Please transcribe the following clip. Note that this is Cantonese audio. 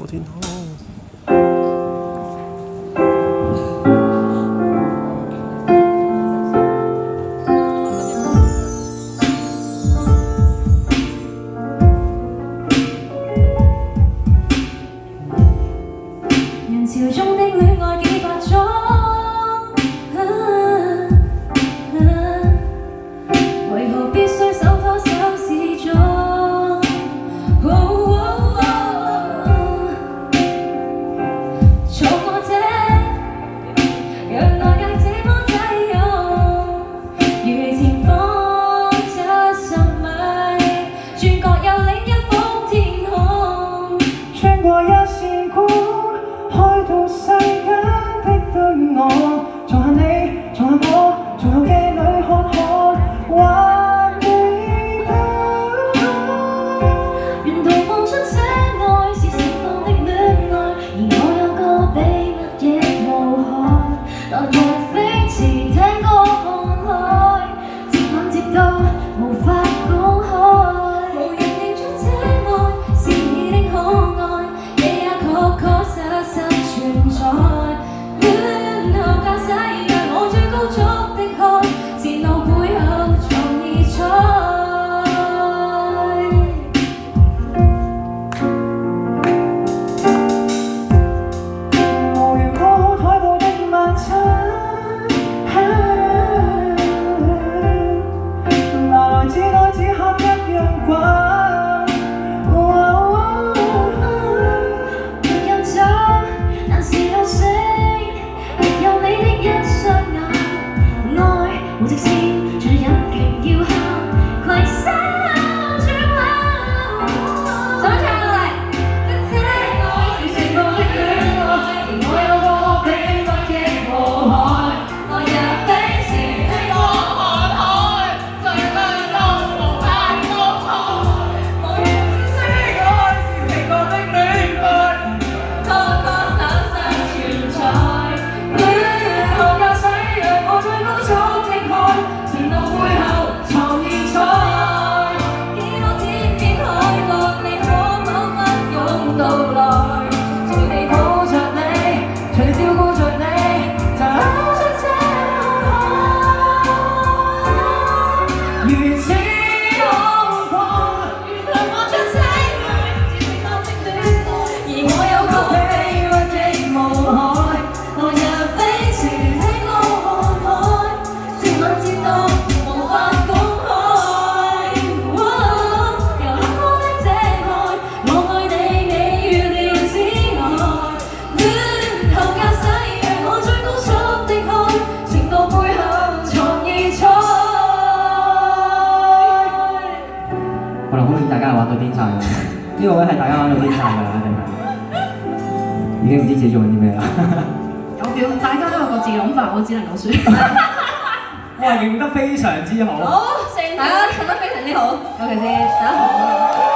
天空。人潮中的戀愛幾百種，為何必須手拖手示眾？錯過這，讓外界這麼擠擁，如前方70米，轉角有另一幅天空，穿過一線光。開到世間的對岸，從下你，從下我，從後鏡裏看看，還未到達。沿途望出這愛是盛放的戀愛，而我有個秘密亦無害。來日飛馳聽歌看來，接吻接到無法公開，無人認出這愛是你的可愛，你也確確實實存在。戀後駕駛讓我最高速的開，前路背後藏異彩。無緣鋪好台步的晚餐，拿來紙袋紙盒一樣滾。沒有酒，但是有星，亦有你的一雙眼。愛無直線，隨着引擎搖撼，攜手轉彎。想唱落嚟，這愛是盛放的戀愛，而我有個秘密亦無害。來日飛馳聽歌看海，對對都無法公開。無人知愛是盛放的戀愛，確確實實存在。戀後駕駛讓我最高速的開，前路背後藏異彩。幾多天邊海角，你可否不用到來？隨地抱着你，隨照顧着你，就走出這海。如此空曠，沿途望出這愛是盛放的戀愛，而我有個秘密亦無害。來日飛馳聽歌看海，接吻接到無法公開。由刻骨的這愛，我愛你，你預料之外。戀後駕駛讓我最高速的開，前路背後藏異彩。可能好似大家玩到癲晒啦，呢個位係大家玩到癲晒㗎啦，定係已經唔知自己做緊啲咩啦？有表，大家都有各自嘅諗法，我只能夠説。哇，認得非常之好。好，大家唱得非常之好，尤其是第一行。